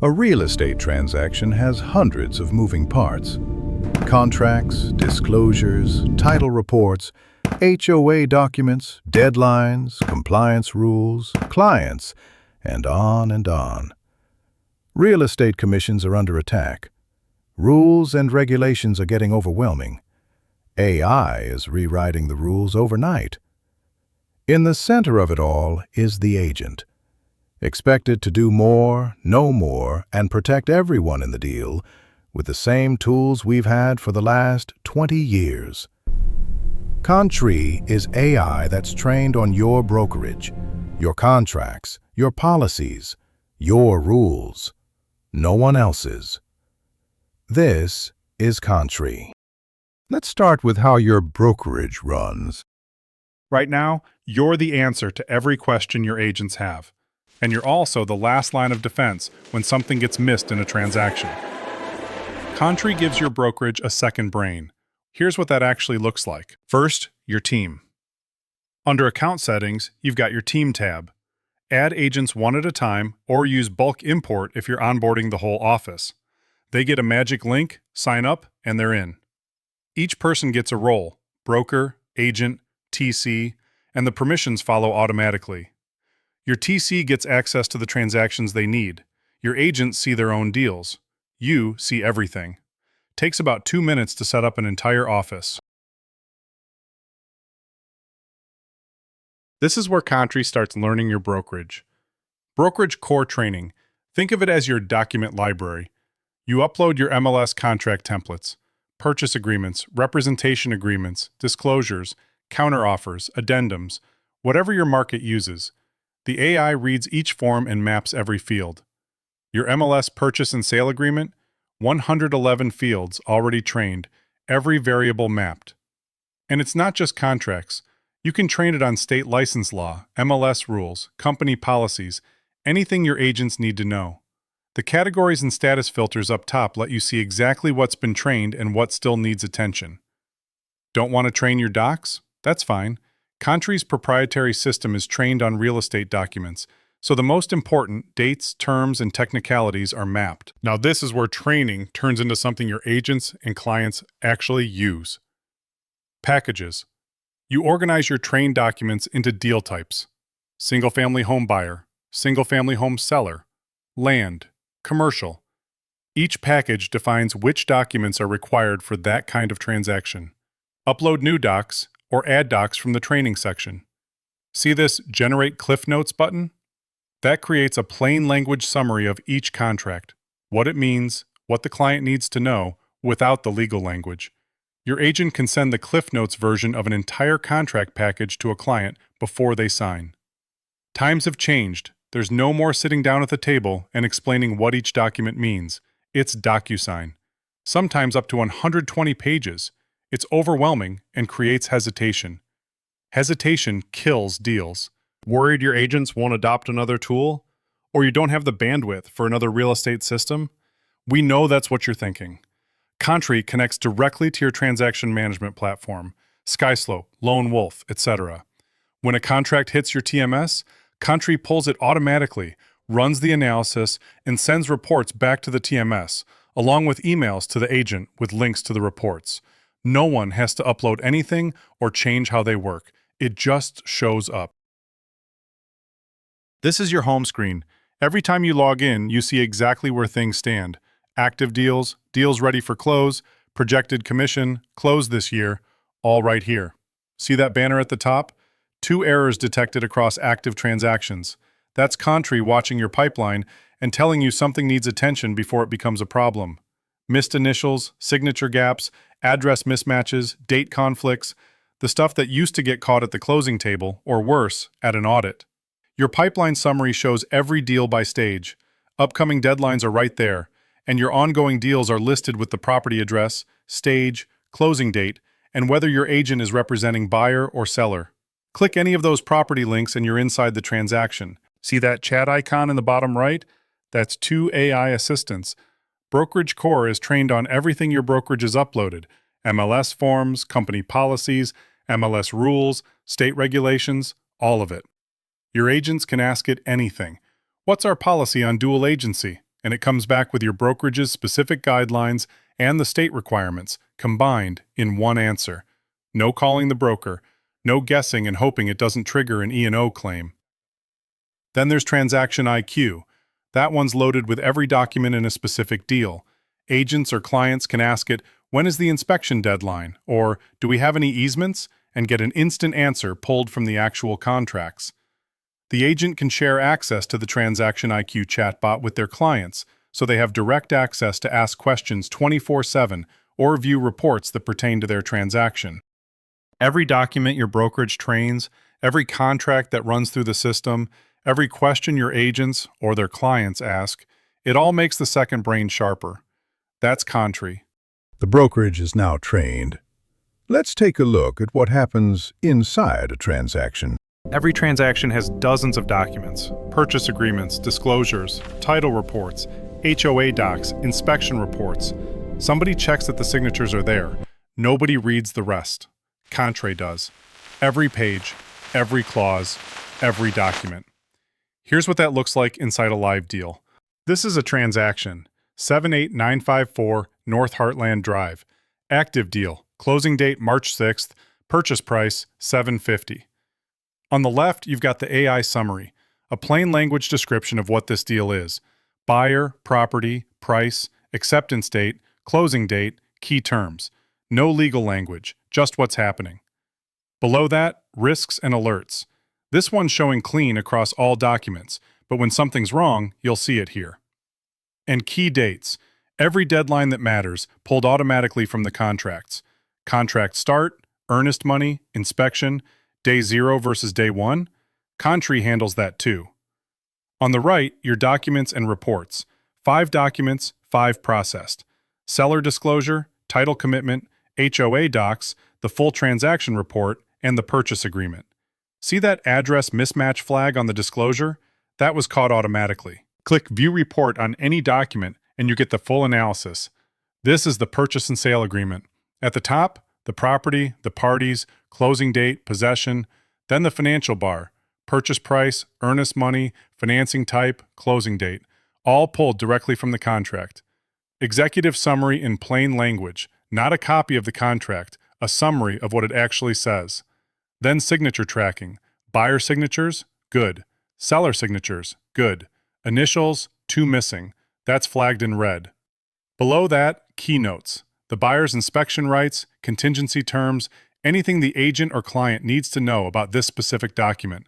A real estate transaction has hundreds of moving parts. Contracts, disclosures, title reports, HOA documents, deadlines, compliance rules, clients, and on and on. Real estate commissions are under attack. Rules and regulations are getting overwhelming. AI is rewriting the rules overnight. In the center of it all is the agent, expected to do more, know more, and protect everyone in the deal with the same tools we've had for the last 20 years. Contre is AI that's trained on your brokerage, your contracts, your policies, your rules, no one else's. This is Contre. Let's start with how your brokerage runs. Right now, you're the answer to every question your agents have. And you're also the last line of defense when something gets missed in a transaction. Contre gives your brokerage a second brain. Here's what that actually looks like. First, your team. Under Account Settings, you've got your Team tab. Add agents one at a time or use bulk import if you're onboarding the whole office. They get a magic link, sign up, and they're in. Each person gets a role: broker, agent, TC, and the permissions follow automatically. Your TC gets access to the transactions they need. Your agents see their own deals. You see everything. Takes about 2 minutes to set up an entire office. This is where Contre starts learning your brokerage. BrokerageCore training. Think of it as your document library. You upload your MLS contract templates, purchase agreements, representation agreements, disclosures, counteroffers, addendums, whatever your market uses. The AI reads each form and maps every field. Your MLS purchase and sale agreement, 111 fields already trained, every variable mapped. And it's not just contracts. You can train it on state license law, MLS rules, company policies, anything your agents need to know. The categories and status filters up top let you see exactly what's been trained and what still needs attention. Don't want to train your docs? That's fine. Contre's proprietary system is trained on real estate documents, so the most important dates, terms, and technicalities are mapped. Now this is where training turns into something your agents and clients actually use. Packages. You organize your trained documents into deal types: single-family home buyer, single-family home seller, land, commercial. Each package defines which documents are required for that kind of transaction. Upload new docs or add docs from the training section. See this Generate Cliff Notes button? That creates a plain language summary of each contract, what it means, what the client needs to know, without the legal language. Your agent can send the Cliff Notes version of an entire contract package to a client before they sign. Times have changed. There's no more sitting down at the table and explaining what each document means. It's DocuSign. Sometimes up to 120 pages. It's overwhelming and creates hesitation. Hesitation kills deals. Worried your agents won't adopt another tool? Or you don't have the bandwidth for another real estate system? We know that's what you're thinking. Contre connects directly to your transaction management platform, SkySlope, Lone Wolf, etc. When a contract hits your TMS, Contre pulls it automatically, runs the analysis, and sends reports back to the TMS, along with emails to the agent with links to the reports. No one has to upload anything or change how they work. It just shows up. This is your home screen. Every time you log in, you see exactly where things stand. Active deals, deals ready for close, projected commission, close this year, all right here. See that banner at the top? 2 errors detected across active transactions. That's Contre watching your pipeline and telling you something needs attention before it becomes a problem. Missed initials, signature gaps, address mismatches, date conflicts, the stuff that used to get caught at the closing table, or worse, at an audit. Your pipeline summary shows every deal by stage. Upcoming deadlines are right there, and your ongoing deals are listed with the property address, stage, closing date, and whether your agent is representing buyer or seller. Click any of those property links and you're inside the transaction. See that chat icon in the bottom right? That's 2 AI assistants. BrokerageCore is trained on everything your brokerage has uploaded: MLS forms, company policies, MLS rules, state regulations, all of it. Your agents can ask it anything. What's our policy on dual agency? and it comes back with your brokerage's specific guidelines and the state requirements combined in one answer. No calling the broker, no guessing and hoping it doesn't trigger an E&O claim. Then there's Transaction IQ. That one's loaded with every document in a specific deal. Agents or clients can ask it, when is the inspection deadline? Or, do we have any easements? And get an instant answer pulled from the actual contracts. The agent can share access to the Transaction IQ chatbot with their clients, so they have direct access to ask questions 24/7 or view reports that pertain to their transaction. Every document your brokerage trains, every contract that runs through the system, every question your agents or their clients ask, it all makes the second brain sharper. That's Contre. The brokerage is now trained. Let's take a look at what happens inside a transaction. Every transaction has dozens of documents, purchase agreements, disclosures, title reports, HOA docs, inspection reports. Somebody checks that the signatures are there. Nobody reads the rest. Contre does. Every page, every clause, every document. Here's what that looks like inside a live deal. This is a transaction, 78954 North Heartland Drive. Active deal. Closing date March 6th, purchase price $750. On the left, you've got the AI summary, a plain language description of what this deal is. Buyer, property, price, acceptance date, closing date, key terms. No legal language, just what's happening. Below that, risks and alerts. This one's showing clean across all documents, but when something's wrong, you'll see it here. And key dates. Every deadline that matters, pulled automatically from the contracts. Contract start, earnest money, inspection, day 0 versus day 1. Contre handles that too. On the right, your documents and reports. 5 documents, 5 processed. Seller disclosure, title commitment, HOA docs, the full transaction report, and the purchase agreement. See that address mismatch flag on the disclosure? That was caught automatically. Click View Report on any document and you get the full analysis. This is the purchase and sale agreement. At the top, the property, the parties, closing date, possession, then the financial bar, purchase price, earnest money, financing type, closing date, all pulled directly from the contract. Executive summary in plain language, not a copy of the contract, a summary of what it actually says. Then signature tracking, buyer signatures, good. Seller signatures, good. Initials, 2 missing, that's flagged in red. Below that, keynotes. The buyer's inspection rights, contingency terms, anything the agent or client needs to know about this specific document.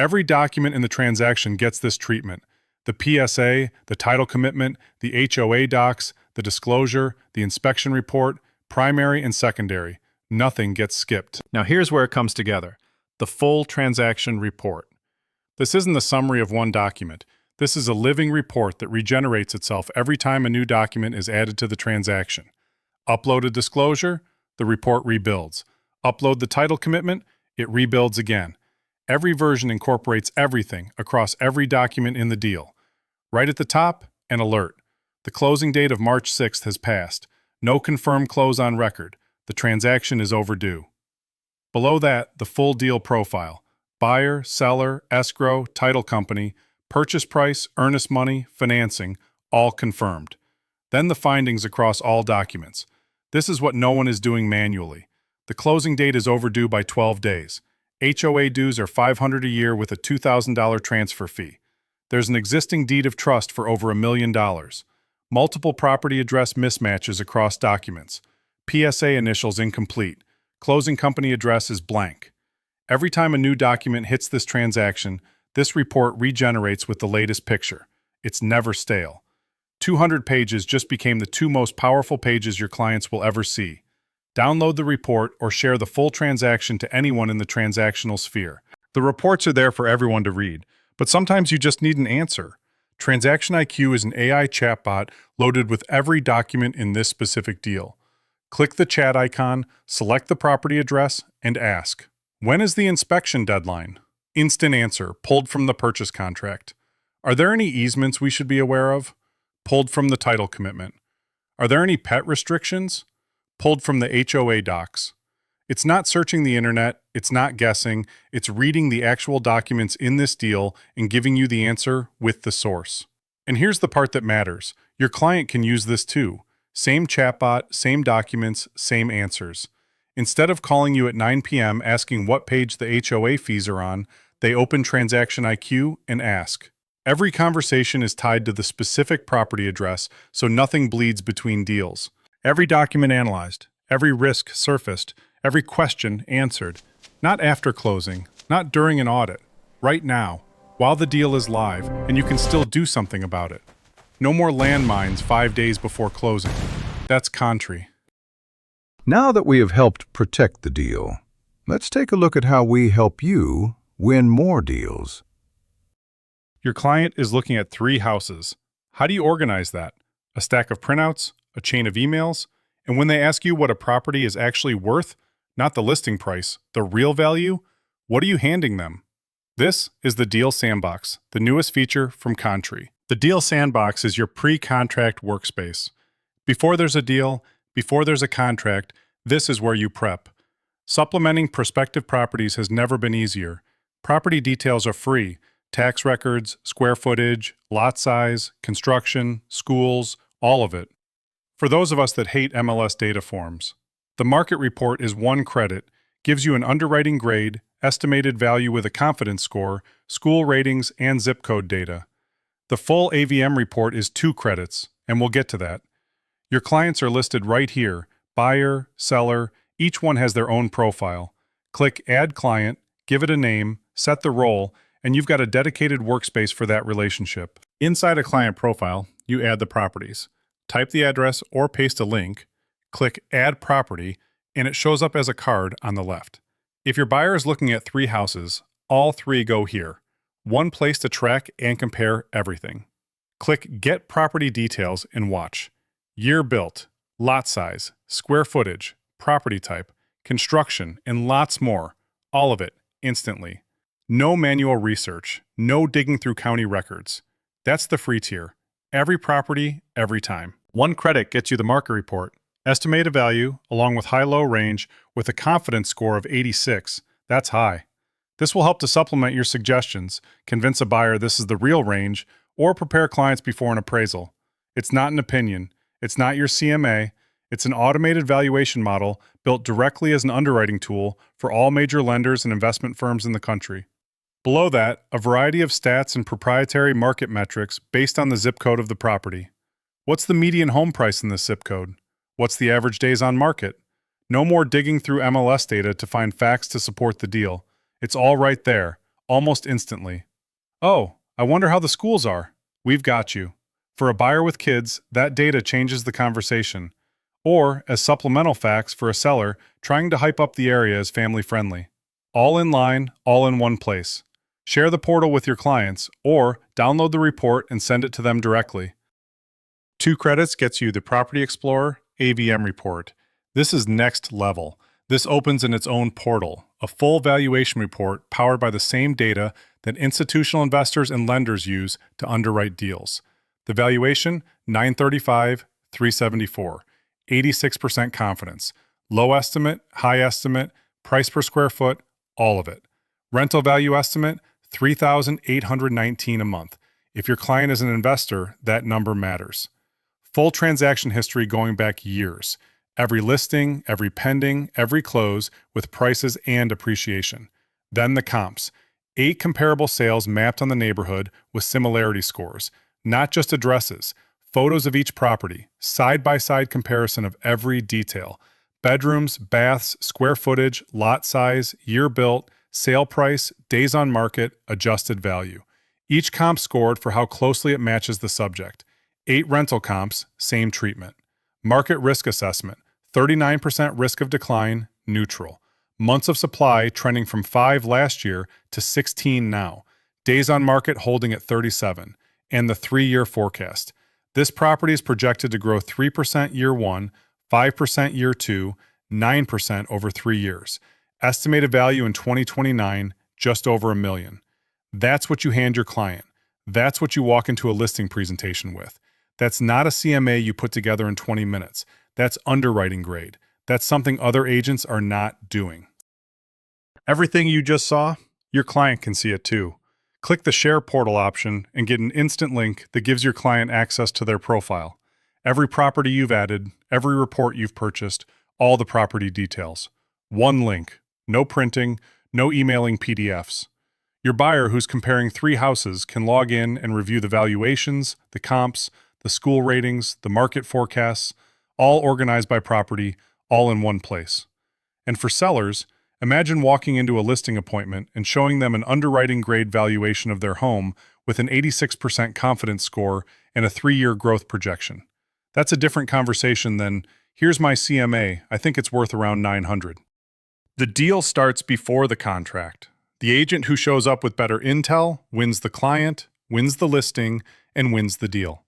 Every document in the transaction gets this treatment. The PSA, the title commitment, the HOA docs, the disclosure, the inspection report, primary and secondary. Nothing gets skipped. Now here's where it comes together. The full transaction report. This isn't the summary of one document. This is a living report that regenerates itself every time a new document is added to the transaction. Upload a disclosure, the report rebuilds. Upload the title commitment, it rebuilds again. Every version incorporates everything across every document in the deal. Right at the top, an alert. The closing date of March 6th has passed. No confirmed close on record. The transaction is overdue. Below that, the full deal profile. Buyer, seller, escrow, title company, purchase price, earnest money, financing, all confirmed. Then the findings across all documents. This is what no one is doing manually. The closing date is overdue by 12 days. HOA dues are $500 a year with a $2,000 transfer fee. There's an existing deed of trust for over $1 million. Multiple property address mismatches across documents. PSA initials incomplete. Closing company address is blank. Every time a new document hits this transaction, this report regenerates with the latest picture. It's never stale. 200 pages just became the 2 most powerful pages your clients will ever see. Download the report or share the full transaction to anyone in the transactional sphere. The reports are there for everyone to read, but sometimes you just need an answer. Transaction IQ is an AI chatbot loaded with every document in this specific deal. Click the chat icon, select the property address, and ask, when is the inspection deadline? Instant answer, pulled from the purchase contract. Are there any easements we should be aware of? Pulled from the title commitment. Are there any pet restrictions? Pulled from the HOA docs. It's not searching the internet, it's not guessing, it's reading the actual documents in this deal and giving you the answer with the source. And here's the part that matters. Your client can use this too. Same chatbot, same documents, same answers. Instead of calling you at 9 p.m. asking what page the HOA fees are on, they open Transaction IQ and ask. Every conversation is tied to the specific property address, so nothing bleeds between deals. Every document analyzed, every risk surfaced, every question answered. Not after closing, not during an audit. Right now, while the deal is live, and you can still do something about it. No more landmines 5 days before closing. That's Contre. Now that we have helped protect the deal, let's take a look at how we help you win more deals. Your client is looking at 3 houses. How do you organize that? A stack of printouts? A chain of emails? And when they ask you what a property is actually worth, not the listing price, the real value, what are you handing them? This is the Deal Sandbox, the newest feature from Contre. The Deal Sandbox is your pre-contract workspace. Before there's a deal, before there's a contract, this is where you prep. Supplementing prospective properties has never been easier. Property details are free. Tax records, square footage, lot size, construction, schools, all of it. For those of us that hate MLS data forms, the market report is 1 credit, gives you an underwriting grade, estimated value with a confidence score, school ratings, and zip code data. The full AVM report is 2 credits, and we'll get to that. Your clients are listed right here, buyer, seller, each one has their own profile. Click Add Client, give it a name, set the role, and you've got a dedicated workspace for that relationship. Inside a client profile, you add the properties. Type the address or paste a link, click Add Property, and it shows up as a card on the left. If your buyer is looking at 3 houses, all 3 go here. One place to track and compare everything. Click Get Property Details and watch. Year built, lot size, square footage, property type, construction, and lots more. All of it, instantly. No manual research, no digging through county records. That's the free tier. Every property, every time. 1 credit gets you the market report. Estimated value, along with high-low range, with a confidence score of 86. That's high. This will help to supplement your suggestions, convince a buyer this is the real range, or prepare clients before an appraisal. It's not an opinion. It's not your CMA. It's an automated valuation model built directly as an underwriting tool for all major lenders and investment firms in the country. Below that, a variety of stats and proprietary market metrics based on the zip code of the property. What's the median home price in this zip code? What's the average days on market? No more digging through MLS data to find facts to support the deal. It's all right there, almost instantly. Oh, I wonder how the schools are. We've got you. For a buyer with kids, that data changes the conversation. Or as supplemental facts for a seller trying to hype up the area as family-friendly. All in line, all in one place. Share the portal with your clients, or download the report and send it to them directly. 2 credits gets you the Property Explorer AVM report. This is next level. This opens in its own portal, a full valuation report powered by the same data that institutional investors and lenders use to underwrite deals. The valuation, 935, 374, 86% confidence. Low estimate, high estimate, price per square foot, all of it. Rental value estimate, $3,819 a month. If your client is an investor, that number matters. Full transaction history going back years. Every listing, every pending, every close, with prices and appreciation. Then the comps. 8 comparable sales mapped on the neighborhood with similarity scores. Not just addresses. Photos of each property. Side-by-side comparison of every detail. Bedrooms, baths, square footage, lot size, year built, sale price, days on market, adjusted value. Each comp scored for how closely it matches the subject. 8 rental comps, same treatment. Market risk assessment, 39% risk of decline, neutral. Months of supply trending from 5 last year to 16 now. Days on market holding at 37. And the 3-year forecast. This property is projected to grow 3% year 1, 5% year 2, 9% over 3 years. Estimated value in 2029, just over $1 million. That's what you hand your client. That's what you walk into a listing presentation with. That's not a CMA you put together in 20 minutes. That's underwriting grade. That's something other agents are not doing. Everything you just saw, your client can see it too. Click the Share Portal option and get an instant link that gives your client access to their profile. Every property you've added, every report you've purchased, all the property details. One link. No printing, no emailing PDFs. Your buyer who's comparing 3 houses can log in and review the valuations, the comps, the school ratings, the market forecasts, all organized by property, all in one place. And for sellers, imagine walking into a listing appointment and showing them an underwriting grade valuation of their home with an 86% confidence score and a 3-year growth projection. That's a different conversation than, here's my CMA, I think it's worth around 900. The deal starts before the contract. The agent who shows up with better intel wins the client, wins the listing, and wins the deal.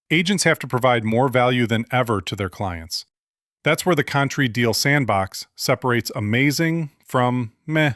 Agents have to provide more value than ever to their clients. That's where the Contre Deal Sandbox separates amazing from meh.